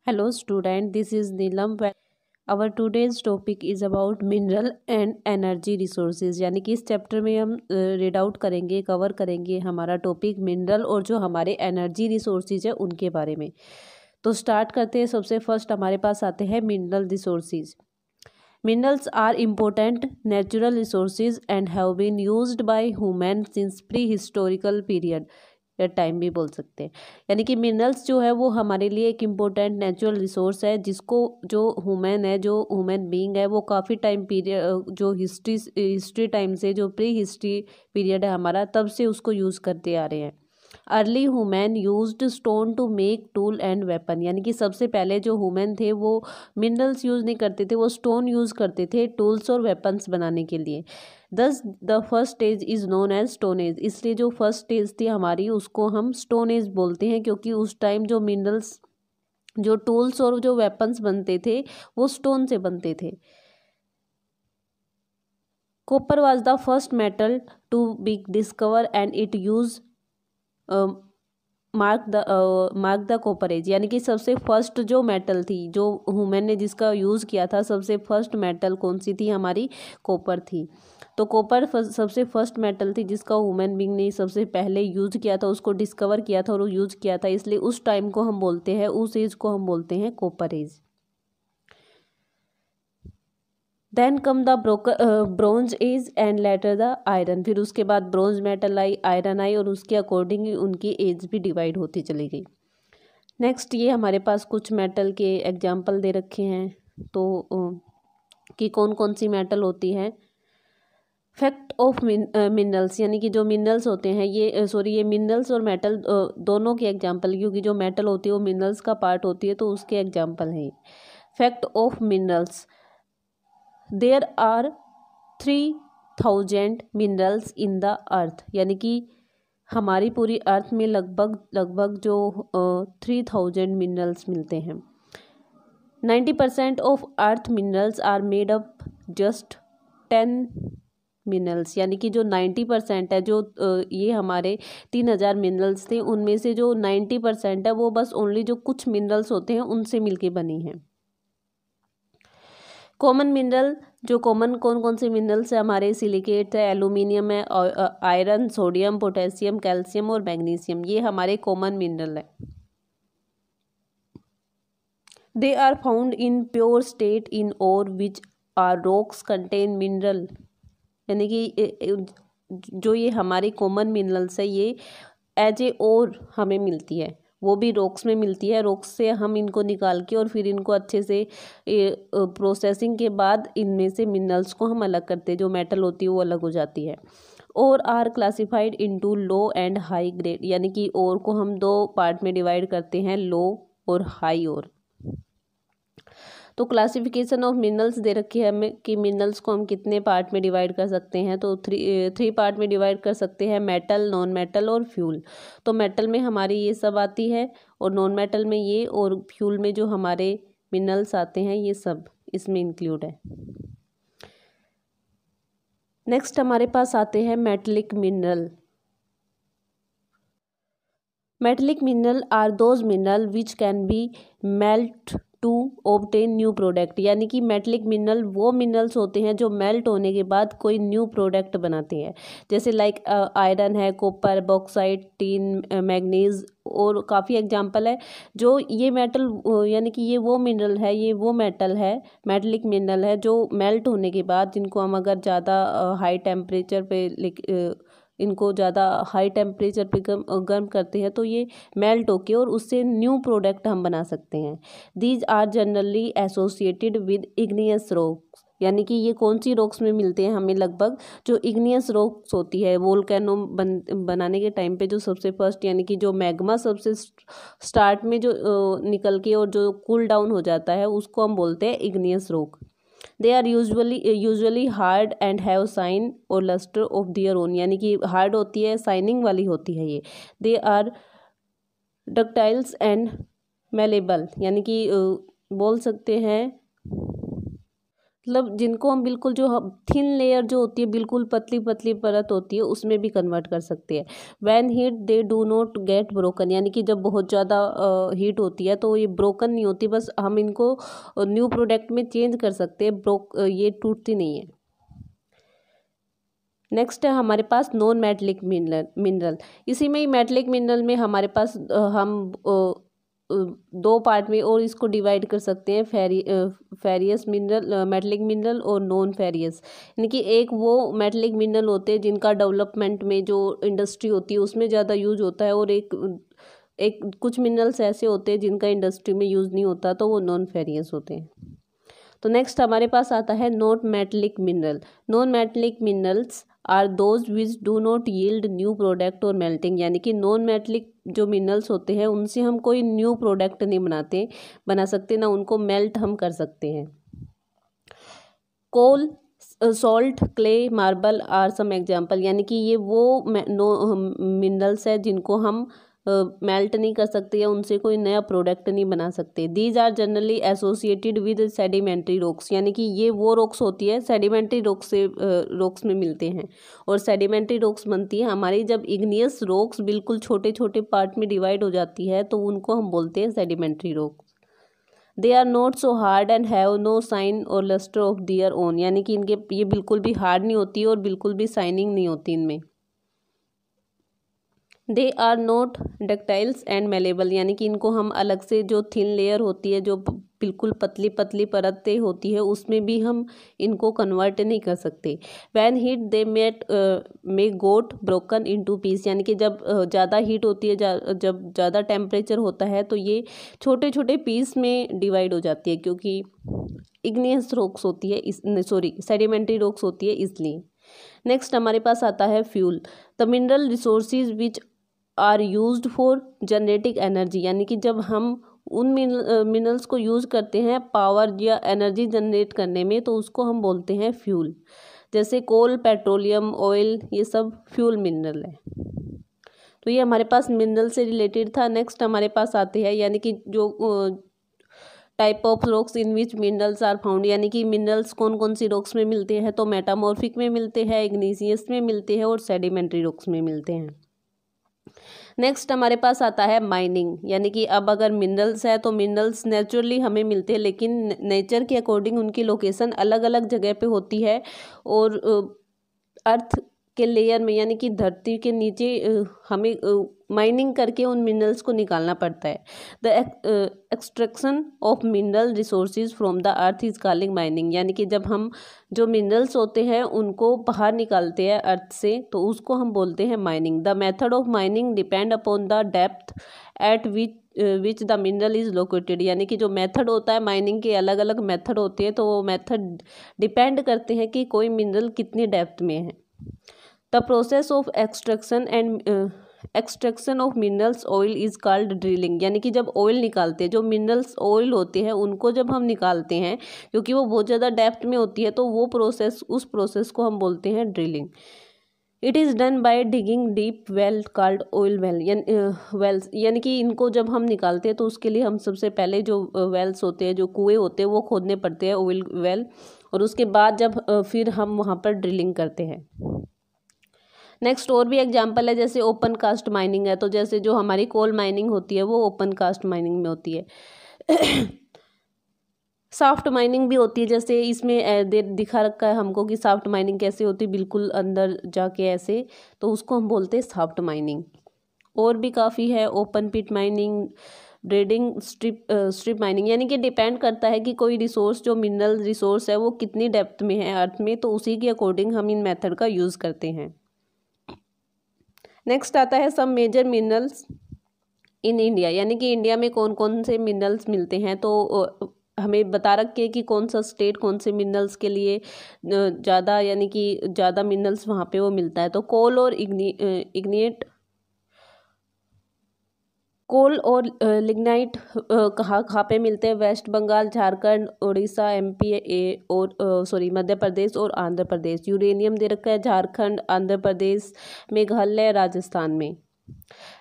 Hello student, this is Neelam. Our today's topic is about mineral and energy resources। यानी कि इस chapter में हम रीड आउट करेंगे, कवर करेंगे हमारा टॉपिक मिनरल और जो हमारे एनर्जी रिसोर्सेज है उनके बारे में। तो स्टार्ट करते हैं। सबसे फर्स्ट हमारे पास आते हैं mineral resources. Minerals are important natural resources and have been used by humans since prehistorical period या टाइम भी बोल सकते हैं। यानी कि मिनरल्स जो है वो हमारे लिए एक इम्पोर्टेंट नेचुरल रिसोर्स है जिसको जो ह्यूमन बीइंग है वो काफ़ी टाइम पीरियड जो हिस्ट्री टाइम से जो प्री हिस्ट्री पीरियड है हमारा तब से उसको यूज़ करते आ रहे हैं। Early human used stone to make tool and weapon. यानी कि सबसे पहले जो हुमैन थे वो मिनरल्स यूज़ नहीं करते थे, वो स्टोन यूज़ करते थे टूल्स और वेपन्स बनाने के लिए। Thus the first stage is known as stone age. इसलिए जो फर्स्ट स्टेज थी हमारी उसको हम स्टोन एज बोलते हैं, क्योंकि उस टाइम जो मिनरल्स जो टूल्स और जो वेपन्स बनते थे वो स्टोन से बनते थे। Copper was the first metal to be discover and it use mark the copper age. यानी कि सबसे फर्स्ट जो मेटल थी जो ह्यूमन ने जिसका यूज़ किया था, सबसे फर्स्ट मेटल कौन सी थी हमारी? कॉपर थी। तो कॉपर सबसे फर्स्ट मेटल थी जिसका ह्यूमन बीइंग ने सबसे पहले यूज़ किया था, उसको डिस्कवर किया था और यूज़ किया था, इसलिए उस टाइम को हम बोलते हैं, उस एज को हम बोलते हैं copper age. Then come the bronze age and later the iron. फिर उसके बाद ब्रोंज मेटल आई, आयरन आई और उसके अकॉर्डिंग उनकी एज भी डिवाइड होती चली गई। नेक्स्ट ये हमारे पास कुछ मेटल के एग्जाम्पल दे रखे हैं तो कि कौन कौन सी मेटल होती है। Fact of minerals. यानी कि जो मिनरल्स होते हैं ये मिनरल्स और मेटल दोनों के एग्जाम्पल, क्योंकि जो मेटल होती है वो मिनरल्स का पार्ट होती है तो उसके एग्जाम्पल हैं। Fact of minerals. There are 3000 minerals in the earth. यानी कि हमारी पूरी अर्थ में लगभग जो 3000 मिनरल्स मिलते हैं। 90% of earth minerals are made up just 10 minerals. यानी कि जो 90% है जो ये हमारे 3000 मिनरल्स थे उनमें से जो 90% है वो बस ओनली जो कुछ मिनरल्स होते हैं उनसे मिलके बनी है। कॉमन मिनरल जो कॉमन कौन कौन से मिनरल्स है हमारे? सिलिकेट है, एल्यूमिनियम है, आयरन, सोडियम, पोटेशियम, कैल्शियम और मैग्नीशियम, ये हमारे कॉमन मिनरल है। They are found in pure state in or which are rocks contain mineral. यानी कि जो ये हमारी कॉमन मिनरल्स है ये एज ए और हमें मिलती है, वो भी रॉक्स में मिलती है। रॉक्स से हम इनको निकाल के और फिर इनको अच्छे से प्रोसेसिंग के बाद इनमें से मिनरल्स को हम अलग करते हैं, जो मेटल होती है वो अलग हो जाती है। और are classified into low and high grade. यानी कि और को हम दो पार्ट में डिवाइड करते हैं, लो और हाई और। तो क्लासिफिकेशन ऑफ मिनरल्स दे रखी है हमें कि मिनरल्स को हम कितने पार्ट में डिवाइड कर सकते हैं। तो थ्री पार्ट में डिवाइड कर सकते हैं, मेटल, नॉन मेटल और फ्यूल। तो मेटल में हमारी ये सब आती है और नॉन मेटल में ये, और फ्यूल में जो हमारे मिनरल्स आते हैं ये सब इसमें इंक्लूड है। नेक्स्ट हमारे पास आते हैं metallic mineral. Metallic mineral are those mineral which can be melt to obtain new product. यानी कि मेटलिक मिनरल वो मिनरल्स होते हैं जो मेल्ट होने के बाद कोई न्यू प्रोडक्ट बनाते हैं, जैसे लाइक आयरन है, कॉपर, बॉक्साइट, टीन, मैग्नीज और काफ़ी एग्जांपल है। जो ये मेटल यानी कि ये वो मिनरल है, ये वो मेटल है, मेटलिक मिनरल है जो मेल्ट होने के बाद जिनको हम अगर ज़्यादा हाई टेम्परेचर पे इनको ज़्यादा हाई टेम्परेचर पे गर्म करते हैं तो ये मेल्ट होके और उससे न्यू प्रोडक्ट हम बना सकते हैं। These are generally associated with igneous rocks. यानी कि ये कौन सी रॉक्स में मिलते हैं हमें? लगभग जो इग्नियस रॉक्स होती है, वोल्केनो बनाने के टाइम पे जो सबसे फर्स्ट यानी कि जो मैग्मा सबसे स्टार्ट में जो निकल के और जो कूल डाउन हो जाता है उसको हम बोलते हैं igneous rock. They are usually hard and have shine or lustre of their own. यानी कि हार्ड होती है, साइनिंग वाली होती है ये। They are ductiles and malleable. यानी कि बोल सकते हैं मतलब जिनको हम बिल्कुल जो थिन लेयर जो होती है, बिल्कुल पतली पतली परत होती है, उसमें भी कन्वर्ट कर सकते हैं। When heat they do not get broken, यानी कि जब बहुत ज़्यादा हीट होती है तो ये ब्रोकन नहीं होती, बस हम इनको न्यू प्रोडक्ट में चेंज कर सकते हैं, ये टूटती नहीं है। नेक्स्ट है हमारे पास नॉन मेटलिक मिनरल। इसी में ही मेटलिक मिनरल में हमारे पास हम दो पार्ट में और इसको डिवाइड कर सकते हैं, फेरियस मिनरल, मेटलिक मिनरल और नॉन फेरियस। यानी कि एक वो मेटलिक मिनरल होते हैं जिनका डेवलपमेंट में जो इंडस्ट्री होती है उसमें ज़्यादा यूज होता है, और एक कुछ मिनरल्स ऐसे होते हैं जिनका इंडस्ट्री में यूज़ नहीं होता, तो वो नॉन फेरियस होते हैं। तो नेक्स्ट हमारे पास आता है non metallic mineral. Non metallic minerals are those which do not yield new product or melting, यानी कि नॉन मेटलिक जो मिनरल्स होते हैं उनसे हम कोई न्यू प्रोडक्ट नहीं बना सकते, ना उनको मेल्ट हम कर सकते हैं। Coal, salt, clay, marble are some example, यानी कि ये वो मिनरल्स है जिनको हम मेल्ट नहीं कर सकते या उनसे कोई नया प्रोडक्ट नहीं बना सकते। These are generally associated with sedimentary rocks, यानी कि ये वो रॉक्स होती है सेडिमेंट्री रॉक्स में मिलते हैं, और सेडिमेंट्री रॉक्स बनती है हमारी जब इग्नियस रॉक्स बिल्कुल छोटे छोटे पार्ट में डिवाइड हो जाती है, तो उनको हम बोलते हैं sedimentary rocks. They are not so hard and have no shine or lustre of their own, यानी कि इनके ये बिल्कुल भी हार्ड नहीं होती और बिल्कुल भी साइनिंग नहीं होती इनमें। They are not ductiles and malleable, यानी कि इनको हम अलग से जो थिन लेयर होती है, जो बिल्कुल पतली पतली परतें होती है, उसमें भी हम इनको कन्वर्ट नहीं कर सकते। वैन हीट दे मे गोट ब्रोकन इनटू पीस, यानी कि जब ज़्यादा हीट होती है, जब ज़्यादा टेम्परेचर होता है तो ये छोटे छोटे पीस में डिवाइड हो जाती है, क्योंकि इग्नियस रॉक्स होती है, सेडिमेंट्री रॉक्स होती है इसलिए। नेक्स्ट हमारे पास आता है fuel. The mineral resources which are used for generating energy, यानी कि जब हम उन मिनरल्स को यूज़ करते हैं पावर या एनर्जी जनरेट करने में, तो उसको हम बोलते हैं फ्यूल। जैसे कोल, पेट्रोलियम, ऑयल, ये सब फ्यूल मिनरल है। तो ये हमारे पास मिनरल से रिलेटेड था। नेक्स्ट हमारे पास आते हैं यानी कि जो type of rocks in which minerals are found, यानी कि मिनरल्स कौन कौन सी रॉक्स में मिलते हैं, तो मेटामॉर्फिक में मिलते हैं, इग्नीशियस में मिलते हैं और सेडिमेंट्री रॉक्स में मिलते हैं। नेक्स्ट हमारे पास आता है माइनिंग, यानी कि अब अगर मिनरल्स है तो मिनरल्स नेचुरली हमें मिलते हैं, लेकिन नेचर के अकॉर्डिंग उनकी लोकेशन अलग अलग जगह पे होती है, और अर्थ के लेयर में यानी कि धरती के नीचे हमें माइनिंग करके उन मिनरल्स को निकालना पड़ता है। The extraction of mineral resources from the earth is called mining, यानी कि जब हम जो मिनरल्स होते हैं उनको बाहर निकालते हैं अर्थ से, तो उसको हम बोलते हैं mining. The method of mining depend upon the depth eight which the mineral is located, यानी कि जो मेथड होता है माइनिंग के अलग अलग मेथड होते हैं, तो वो मेथड डिपेंड करते हैं कि कोई मिनरल कितनी डेप्थ में है। The process of extraction of minerals oil is called drilling, यानी कि जब ऑयल निकालते हैं, जो मिनरल्स ऑयल होते हैं उनको जब हम निकालते हैं, क्योंकि वो बहुत ज़्यादा डेप्थ में होती है, तो उस प्रोसेस को हम बोलते हैं drilling. It is done by digging deep well called oil wells, यानी कि इनको जब हम निकालते हैं तो उसके लिए हम सबसे पहले जो वेल्स होते हैं, जो कुएँ होते हैं, वो खोदने पड़ते हैं, ऑयल वेल, और उसके बाद जब फिर हम वहाँ पर ड्रिलिंग करते हैं। नेक्स्ट और भी एग्जांपल है, जैसे ओपन कास्ट माइनिंग है, तो जैसे जो हमारी कोल माइनिंग होती है वो ओपन कास्ट माइनिंग में होती है। सॉफ्ट माइनिंग भी होती है, जैसे इसमें दिखा रखा है हमको कि सॉफ्ट माइनिंग कैसे होती है, बिल्कुल अंदर जाके ऐसे, तो उसको हम बोलते हैं सॉफ्ट माइनिंग। और भी काफ़ी है, ओपन पिट माइनिंग, ड्रेडिंग, स्ट्रिप माइनिंग, यानी कि डिपेंड करता है कि कोई रिसोर्स जो मिनरल रिसोर्स है वो कितनी डेप्थ में है अर्थ में, तो उसी के अकॉर्डिंग हम इन मेथड का यूज़ करते हैं। नेक्स्ट आता है some major minerals in India, यानी कि इंडिया में कौन कौन से मिनरल्स मिलते हैं, तो हमें बता रखे कि कौन सा स्टेट कौन से मिनरल्स के लिए ज़्यादा, यानी कि ज़्यादा मिनरल्स वहाँ पे वो मिलता है। तो कोल लिग्नाइट कहाँ पे मिलते हैं, वेस्ट बंगाल, झारखंड, उड़ीसा, MP और मध्य प्रदेश और आंध्र प्रदेश। यूरेनियम दे रखा है झारखंड, आंध्र प्रदेश, मेघालय, राजस्थान में।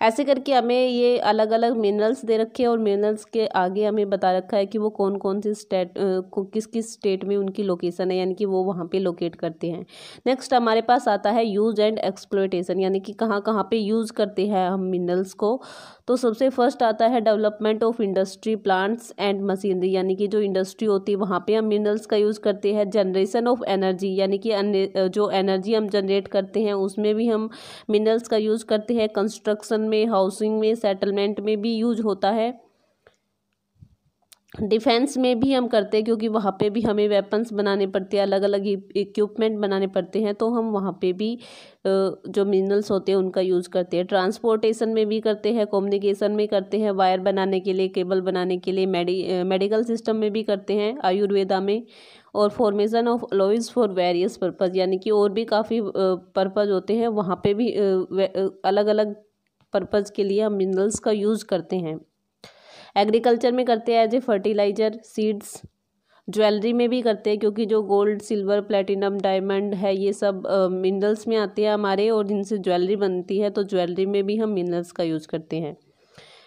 ऐसे करके हमें ये अलग अलग मिनरल्स दे रखे हैं और मिनरल्स के आगे हमें बता रखा है कि वो कौन कौन से स्टेट किस किस स्टेट में उनकी लोकेशन है, यानी कि वो वहाँ पे लोकेट करते हैं। नेक्स्ट हमारे पास आता है यूज एंड एक्सप्लॉयटेशन, यानी कि कहाँ कहाँ पे यूज़ करते हैं हम मिनरल्स को। तो सबसे फर्स्ट आता है development of industry plants and machinery, यानी कि जो इंडस्ट्री होती है वहाँ पे हम मिनरल्स का यूज़ करते हैं। जनरेशन ऑफ एनर्जी, यानी कि जो एनर्जी हम जनरेट करते हैं उसमें भी हम मिनरल्स का यूज़ करते हैं। कंस्ट्रक्शन में, हाउसिंग में, सेटलमेंट में भी यूज होता है। डिफेंस में भी हम करते हैं क्योंकि वहाँ पे भी हमें वेपन्स बनाने पड़ते हैं, अलग अलग इक्विपमेंट बनाने पड़ते हैं, तो हम वहाँ पे भी जो मिनरल्स होते हैं उनका यूज़ करते हैं। ट्रांसपोर्टेशन में भी करते हैं, कम्युनिकेशन में करते हैं, वायर बनाने के लिए, केबल बनाने के लिए, मेडिकल सिस्टम में भी करते हैं, आयुर्वेदा में, और formation of alloys for various purpose, यानी कि और भी काफ़ी पर्पज़ होते हैं, वहाँ पे भी अलग अलग पर्पज़ के लिए हम मिनरल्स का यूज़ करते हैं। एग्रीकल्चर में करते हैं as a fertilizer, seeds. Jewellery में भी करते हैं क्योंकि जो गोल्ड, सिल्वर, प्लेटिनम, डायमंड है ये सब मिनरल्स में आते हैं हमारे, और जिनसे ज्वेलरी बनती है, तो ज्वेलरी में भी हम मिनरल्स का यूज़ करते हैं।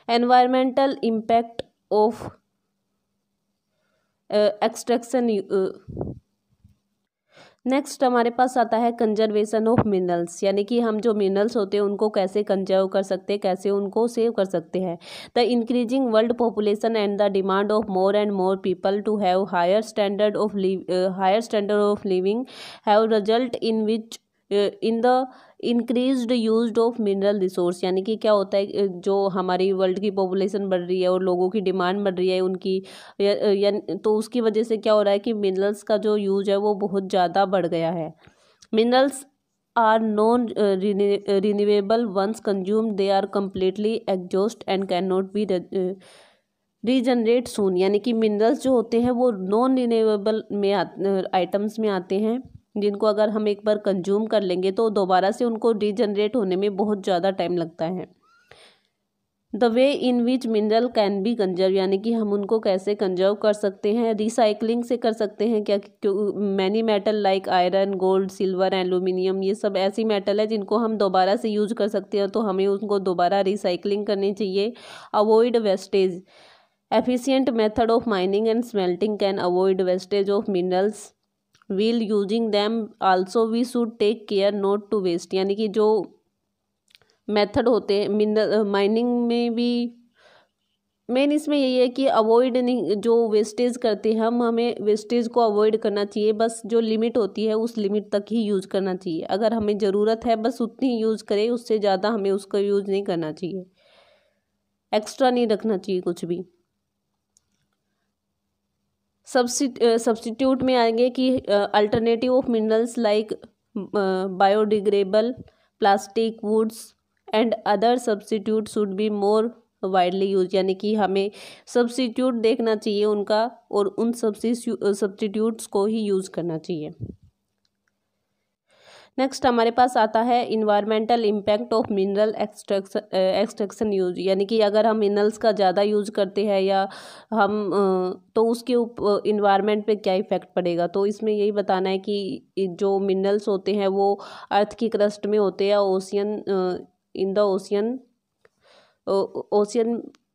Environmental impact of extraction. Next हमारे पास आता है कंजर्वेशन ऑफ मिनरल्स, यानी कि हम जो मिनरल्स होते हैं उनको कैसे कंजर्व कर सकते हैं, कैसे उनको सेव कर सकते हैं। The increasing world population and the demand of more and more people to have higher standard of living have result in which in the increased use of mineral resource, यानी कि क्या होता है, जो हमारी वर्ल्ड की पॉपुलेशन बढ़ रही है और लोगों की डिमांड बढ़ रही है उनकी, तो उसकी वजह से क्या हो रहा है कि मिनरल्स का जो यूज है वो बहुत ज़्यादा बढ़ गया है। Minerals are non renewable once consumed, they are completely exhaust and can not be regenerate soon, यानी कि मिनरल्स जो होते हैं वो नॉन रिन्यूएबल में आइटम्स में आते हैं, जिनको अगर हम एक बार कंज्यूम कर लेंगे तो दोबारा से उनको रीजनरेट होने में बहुत ज़्यादा टाइम लगता है। The way in which mineral can be conserve, यानी कि हम उनको कैसे कंजर्व कर सकते हैं। रिसाइकलिंग से कर सकते हैं क्या, many metal like iron, gold, silver, aluminium, ये सब ऐसी मेटल है जिनको हम दोबारा से यूज कर सकते हैं, तो हमें उनको दोबारा रिसाइकलिंग करनी चाहिए। Avoid wastage, efficient method of mining and smelting can avoid wastage of minerals while using them, also we should take care not to waste, यानी कि जो मेथड होते हैं मिनरल माइनिंग में भी, मेन इसमें यही है कि अवॉइड नहीं, जो वेस्टेज करते हैं हम, हमें वेस्टेज को अवॉइड करना चाहिए। बस जो लिमिट होती है उस लिमिट तक ही यूज़ करना चाहिए, अगर हमें ज़रूरत है बस उतनी ही यूज़ करें, उससे ज़्यादा हमें उसका यूज़ नहीं करना चाहिए, एक्स्ट्रा नहीं रखना चाहिए कुछ भी। सब्स्टिट्यूट में आएंगे कि alternative of minerals like biodegradable plastic, woods and other substitute should be more widely use, यानी कि हमें सब्स्टिट्यूट देखना चाहिए उनका, और उन सब्स्टिट्यूट्स को ही यूज़ करना चाहिए। नेक्स्ट हमारे पास आता है environmental impact of mineral extraction use, यानी कि अगर हम मिनरल्स का ज़्यादा यूज करते हैं या हम तो उसके ऊपर इन्वायरमेंट पे क्या इफ़ेक्ट पड़ेगा। तो इसमें यही बताना है कि जो मिनरल्स होते हैं वो अर्थ की क्रस्ट में होते हैं, इन द ओशियन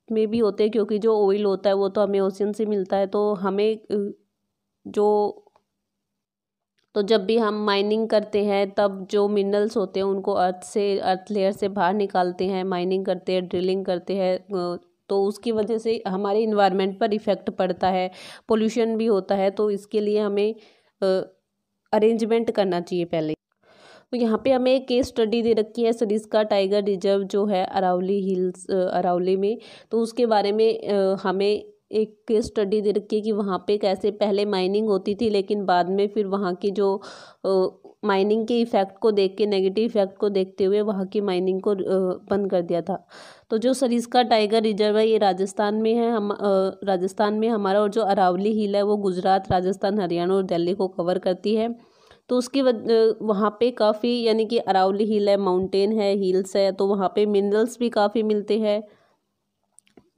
में भी होते हैं, क्योंकि जो ऑयल होता है वो तो हमें ओशियन से मिलता है। तो हमें तो जब भी हम माइनिंग करते हैं तब जो मिनरल्स होते हैं उनको अर्थ लेयर से बाहर निकालते हैं, माइनिंग करते हैं, ड्रिलिंग करते हैं, तो उसकी वजह से हमारे इन्वायरमेंट पर इफ़ेक्ट पड़ता है, पोल्यूशन भी होता है। तो इसके लिए हमें अरेंजमेंट करना चाहिए पहले। तो यहाँ पे हमें एक केस स्टडी दे रखी है सरिस्का टाइगर रिजर्व जो है अरावली हिल्स, अरावली में। तो उसके बारे में हमें एक केस स्टडी दे रखी है कि वहाँ पे कैसे पहले माइनिंग होती थी, लेकिन बाद में फिर वहाँ की जो माइनिंग के इफ़ेक्ट को देख के, नेगेटिव इफ़ेक्ट को देखते हुए वहाँ की माइनिंग को बंद कर दिया था। तो जो सरिस्का टाइगर रिजर्व है ये राजस्थान में है, राजस्थान में हमारा, और जो अरावली हिल है वो गुजरात, राजस्थान, हरियाणा और दिल्ली को कवर करती है। तो उसकी वहाँ पे काफ़ी, यानी कि अरावली हिल है, माउंटेन है, हिल्स है, तो वहाँ पे मिनरल्स भी काफ़ी मिलते हैं।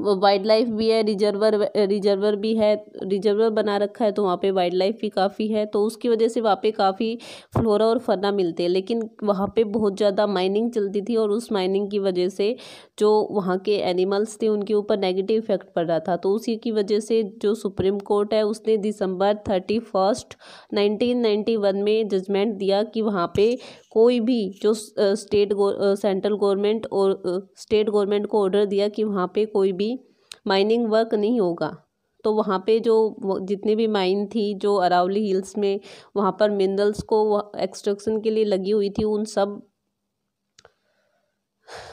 वाइल्ड लाइफ भी है, रिजर्वर भी है, रिजर्वर बना रखा है तो वहाँ पे वाइल्ड लाइफ भी काफ़ी है, तो उसकी वजह से वहाँ पे काफ़ी फ्लोरा और फना मिलते हैं। लेकिन वहाँ पे बहुत ज़्यादा माइनिंग चलती थी और उस माइनिंग की वजह से जो वहाँ के एनिमल्स थे उनके ऊपर नेगेटिव इफेक्ट पड़ रहा था। तो उसी की वजह से जो सुप्रीम कोर्ट है उसने दिसंबर 31 1991 में जजमेंट दिया कि वहाँ पे कोई भी जो सेंट्रल गवर्नमेंट और स्टेट गवर्नमेंट को ऑर्डर दिया कि वहाँ पे कोई भी माइनिंग वर्क नहीं होगा। तो वहाँ पे जो जितनी भी माइन थी जो अरावली हिल्स में वहाँ पर मिनरल्स को एक्सट्रैक्शन के लिए लगी हुई थी, उन सब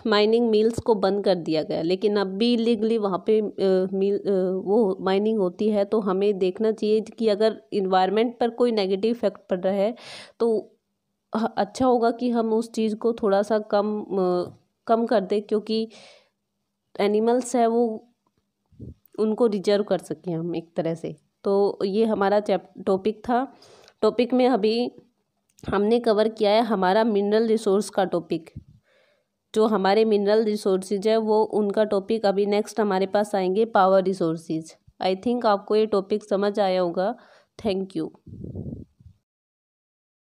माइनिंग मिल्स को बंद कर दिया गया। लेकिन अब भी लीगली वहाँ पे वो माइनिंग होती है। तो हमें देखना चाहिए कि अगर इन्वायरमेंट पर कोई नेगेटिव इफेक्ट पड़ रहा है तो अच्छा होगा कि हम उस चीज़ को थोड़ा सा कम कर दें, क्योंकि एनिमल्स है वो उनको रिजर्व कर सकें हम एक तरह से। तो ये हमारा टॉपिक था। टॉपिक में अभी हमने कवर किया है हमारा मिनरल रिसोर्स का टॉपिक। जो हमारे मिनरल रिसोर्सेज है वो उनका टॉपिक अभी नेक्स्ट हमारे पास आएंगे पावर रिसोर्सेज। आई थिंक आपको ये टॉपिक समझ आया होगा। Thank you.